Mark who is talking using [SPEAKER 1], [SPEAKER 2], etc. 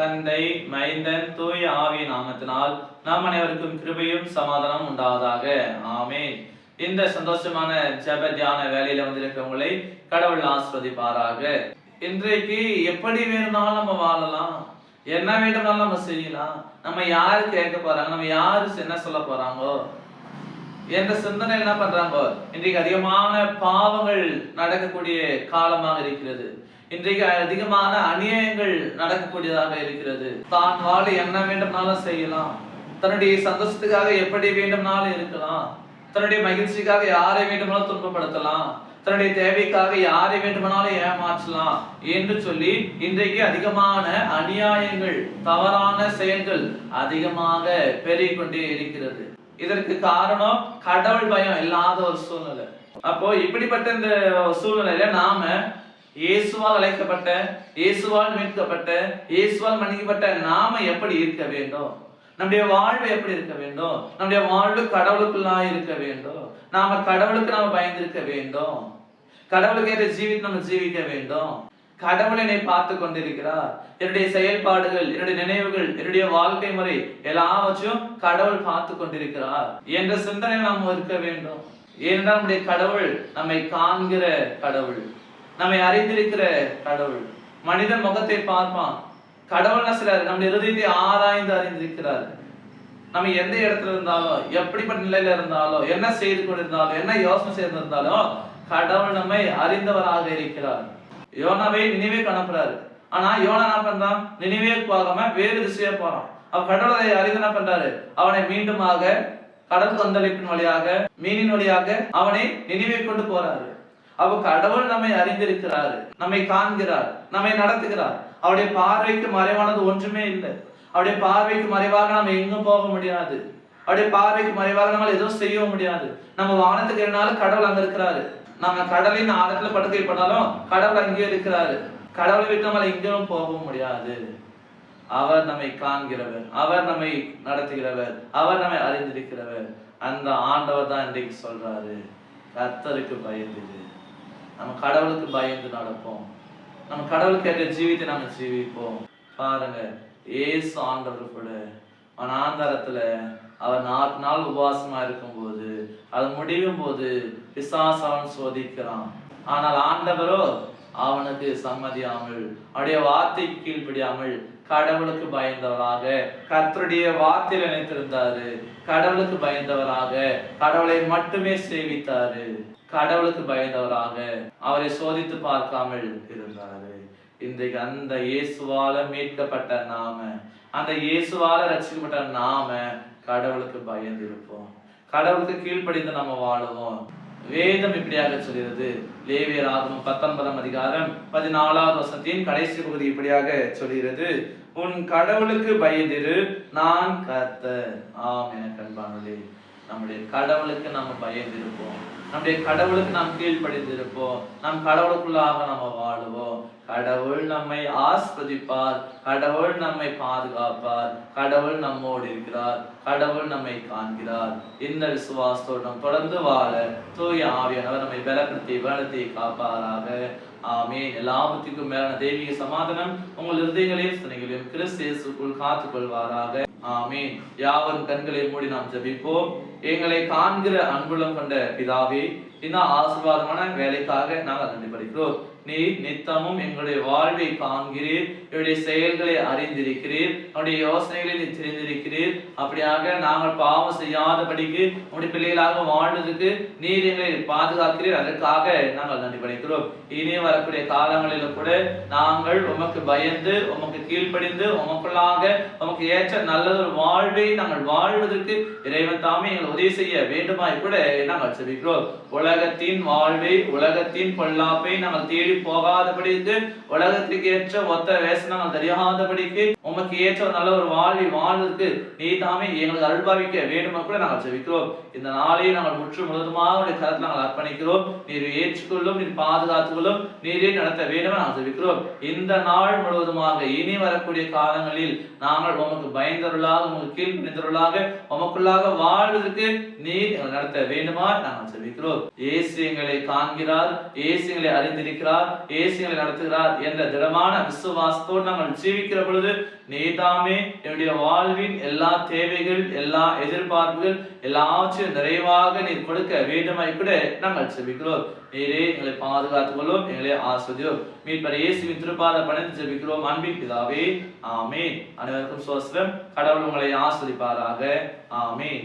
[SPEAKER 1] தந்தை, மைந்தன், தூய ஆவியின் நாமத்தினால் நாம் அனைவருக்கும் கிருபையும் சமாதானம் உண்டாவதாக. ஆமென். இந்த சந்தோஷமான ஜெப தியான வேலையில வந்திருக்கிறவங்களை கடவுள் ஆசீர்வதிப்பாராக. இன்றைக்கு எப்படி வேணும்னாலும் நம்ம வாழலாம், என்ன வேண்டும்னாலும் நம்ம செய்யலாம். நம்ம யாரு கேட்க போறாங்க, நம்ம யாரு என்ன சொல்ல போறாங்கோ என்ற சிந்தனை என்ன பண்றாங்க. இன்றைக்கு அதிகமான பாவங்கள் நடக்கக்கூடிய காலமாக இருக்கிறது. இன்றைக்கு அதிகமான அநியாயங்கள் நடக்கக்கூடியதாக இருக்கிறது. தான் வாழ என்ன வேண்டும்னாலும் செய்யலாம், தன்னுடைய சந்தோஷத்துக்காக எப்படி வேண்டும்னாலும் இருக்கலாம், தன்னுடைய மகிழ்ச்சிக்காக யாரை வேண்டுமானாலும் துன்பப்படுத்தலாம், தன்னுடைய தேவைக்காக யாரை வேண்டுமானாலும் ஏமாற்றலாம் என்று சொல்லி இன்றைக்கு அதிகமான அநியாயங்கள், தவறான செயல்கள் அதிகமாக பெருகிக்கொண்டே இருக்கிறது. இதற்கு காரணம் கடவுள் பயம் இல்லாத ஒரு சூழ்நிலை. அப்போ இப்படிப்பட்ட இந்த சூழ்நிலையில நாம இயேசுவால் அழைக்கப்பட்ட, இயேசுவால் மீட்கப்பட்ட, இயேசுவால் மன்னிக்கப்பட்ட நாம எப்படி இருக்க வேண்டும், நம்முடைய வாழ்வு எப்படி இருக்க வேண்டும், நம்முடைய வாழ்வு கடவுளுக்குள்ளா இருக்க வேண்டும், நாம கடவுளுக்கு நாம பயந்திருக்க வேண்டும், கடவுளுக்கு ஏற்ற ஜீவித்து நம்ம ஜீவிக்க வேண்டும். கடவுள் என்னை பார்த்து கொண்டிருக்கிறார், என்னுடைய செயல்பாடுகள், என்னுடைய நினைவுகள், என்னுடைய வாழ்க்கை முறை எல்லாவற்றையும் கடவுள் பார்த்து கொண்டிருக்கிறார் என்ற சிந்தனை நாம் இருக்க வேண்டும். ஏனென்றால் நம்முடைய கடவுள் நம்மை காண்கிற கடவுள், நம்மை அறிந்திருக்கிற கடவுள். மனிதன் முகத்தை பார்ப்பான், கடவுள் சிலர் நம்முடைய இருதயத்தை ஆராய்ந்து அறிந்திருக்கிறார். நம்ம எந்த இடத்துல இருந்தாலும், எப்படிப்பட்ட நிலையில இருந்தாலும், என்ன செய்து கொண்டிருந்தாலும், என்ன யோசனை செய்திருந்தாலும் கடவுள் நம்மை அறிந்தவராக இருக்கிறார். யோனாவை நினைவே அனுப்புறாரு. ஆனா யோனா என்ன பண்றான், நினைவே போகாம வேறு திசையா போறான். அவன் கடவுளை அறிந்து என்ன பண்றாரு, அவனை மீண்டுமாக கடல் கொந்தளிப்பின் வழியாக, மீனின் வழியாக அவனை நினைவே கொண்டு போறாரு. அவ கடவுள் நம்மை அறிந்திருக்கிறாரு, நம்மை காண்கிறார், நம்மை நடத்துகிறார். அவருடைய பார்வைக்கு மறைவானது ஒன்றுமே இல்லை. அவருடைய பார்வைக்கு மறைவாக நம்ம எங்கும் போக முடியாது. அவருடைய பார்வைக்கு மறைவாக நம்மளால எதுவும் செய்ய முடியாது. நம்ம வானத்துக்கு என்னாலும் கடவுள் அங்க இருக்கிறாரு. நம்ம கடலின் ஆழத்துல படுக்கைப்பட்டாலும் கடவுள் அங்கே இருக்கிறாரு. கடவுளை விட்டு நம்மளால எங்கேயும் போக முடியாது. அவர் நம்மை காண்கிறவர், அவர் நம்மை நடத்துகிறவர், அவர் நம்மை அறிந்திருக்கிறவர். அந்த ஆண்டவர் தான் இன்றைக்கு சொல்றாரு, கர்த்தருக்கு பயந்துடு. நம்ம கடவுளுக்கு பயந்து நடப்போம், நம்ம கடவுளுக்கு ஏற்ற ஜீவித்தை நம்ம ஜீவிப்போம். பாருங்க, ஏசு ஆண்டவர் கூட வனாந்தரத்துல அவர் 40 நாள் உபவாசமா இருக்கும் போது, அது முடியும் போது பிசாசு அவன் சோதிக்கிறான். ஆனால் ஆண்டவரோ அவனுக்கு சம்மதியாமல், அவருடைய வார்த்தைக்கு கீழ்ப்படியாமல் கடவுளுக்கு பயந்தவராக, கர்த்தருடைய வார்த்தையில் நினைத்திருந்தாரு, கடவுளுக்கு பயந்தவராக கடவுளை மட்டுமே சேவித்தாரு, கடவுளுக்கு பயந்தவராக அவரை சோதித்து பார்க்காமல் இருந்தாரு. இன்றைக்கு அந்த இயேசுவால மீட்கப்பட்ட நாம, அந்த இயேசுவால ரட்சிக்கப்பட்ட நாம கடவுளுக்கு பயந்து இருப்போம், கடவுளுக்கு கீழ்ப்படிந்து நம்ம வாழுவோம். வேதம் இப்படியாக சொல்கிறது. லேவியராகமம் 19ஆம் அதிகாரம் 14வது வசனத்தின் கடைசி பகுதி இப்படியாக சொல்கிறது, உன் கடவுளுக்கு பயந்திரு, நான் கர்த்தர். ஆம் என கண்பானே, நம்முடைய கடவுளுக்கு நம்ம பயந்திருப்போம், நம்முடைய கடவுளுக்கு நாம் கீழ்ப்படிந்திருப்போம், நம் கடவுளுக்குள்ளாக நம்ம வாழுவோம். கடவுள் நம்மை ஆஸ்வதிப்பார், கடவுள் நம்மை பாதுகாப்பார், கடவுள் நம்மோடு இருக்கிறார், கடவுள் நம்மை காண்கிறார். இந்த விசுவாசத்தோடு நாம் தொடர்ந்து வாழ தூய ஆவியானவர் நம்மை பலப்படுத்தி வளர்த்தி காப்பாராக. ஆமென். எல்லாவற்றுக்கும் மேலான தெய்வீக சமாதானம் உங்கள் இருதயங்களையும் சிந்தனைகளையும் கிறிஸ்து இயேசுவுக்குள் காத்துக் கொள்வாராக. ஆமென். யாவரும் கண்களை மூடி நாம் ஜெபிப்போம். எங்களை காண்கிற அன்புள்ளம் கொண்ட பிதாவே, இந்த ஆசீர்வாதமான வேலைக்காக நாங்கள் நன்றி படைக்கிறோம். நீ நித்தமும் எங்களுடைய வாழ்வை காண்கிறீர், என்னுடைய செயல்களை அறிந்திருக்கிறீர், நம்முடைய யோசனைகளை நீ தெரிந்திருக்கிறீர். அப்படியாக நாங்கள் பாவம் செய்யாதபடிக்கு உங்களுடைய பிள்ளைகளாக வாழ்வதற்கு நீர் எங்களை பாதுகாக்கிறீர். அதற்காக நாங்கள் நன்றி படைக்கிறோம். இனி வரக்கூடிய காலங்களில் கூட நாங்கள் உமக்கு பயந்து, உமக்கு கீழ்ப்படிந்து, உமக்குள்ளாக உமக்கு ஏற்ற நல்லதொரு வாழ்வை நாங்கள் வாழ்வதற்கு இறைவன் தாமே எங்களை உதவி செய்ய வேண்டுமாய் கூட நாங்கள் ஜெபிக்கிறோம். உலகத்தின் வாழ்வை, உலகத்தின் பொல்லாப்பை நாங்கள் தேடி போகாதபடிக்கு, உலகத்திற்கு ஏற்ற ஒத்த வேசனங்கள் தெரியாதபடிக்கு உமக்கு ஏற்ற நல்ல ஒரு வாழ்வை வாழ்வதற்கு நீ தாமே எங்களுக்கு அருள்பாவிக்க வேண்டுமா கூட நாங்கள் ஜெபிக்கிறோம். இந்த நாளை நாங்கள் முற்று முழுவதுமாக உடைய கருத்தில் நாங்கள் அர்ப்பணிக்கிறோம். நீர் ஏற்றுக்கொள்ளும், நீர் பாதுகாத்துக்கொள்ளும், நீரே நடத்த வேண்டும் நாங்கள் ஜெபிக்கிறோம். இந்த நாள் முழுவதுமாக இனி வரக்கூடிய காலங்களில் நாங்கள் உமக்கு பயந்தவர்களாக, உமக்கு கீழ்ப்படிந்தவர்களாக, உமக்குள்ளாக வாழ்வதற்கு நீர் நடத்த வேண்டுமா நாங்கள் ஜெபிக்கிறோம். இயேசு எங்களை காண்கிறார், இயேசு எங்களை அறிந்திருக்கிறார், இயேசு எங்களை நடத்துகிறார் என்ற திடமான விசுவாசத்தோடு நாங்கள் ஜீவிக்கிற பொழுது நீதாமே என்னுடைய வாழ்வின் எல்லா தேவைகள், எல்லா எதிர்பார்ப்புகள் எல்லாவற்றையும் நிறைவாக நீர் கொடுக்க வேண்டுமாய் கூட நாங்கள் ஜெபிக்கிறோம். நீரே எங்களை பாதுகாத்துக் கொள்ளும், எங்களை ஆஸ்வதியோம். மீட்பர் இயேசுவின் திருப்பாத பணிந்து ஜெபிக்கிறோம் அன்பின் பிதாவே, ஆமீன். அனைவருக்கும் சோஸ்திரம். கடவுள் உங்களை ஆஸ்வதிப்பாராக. ஆமீன்.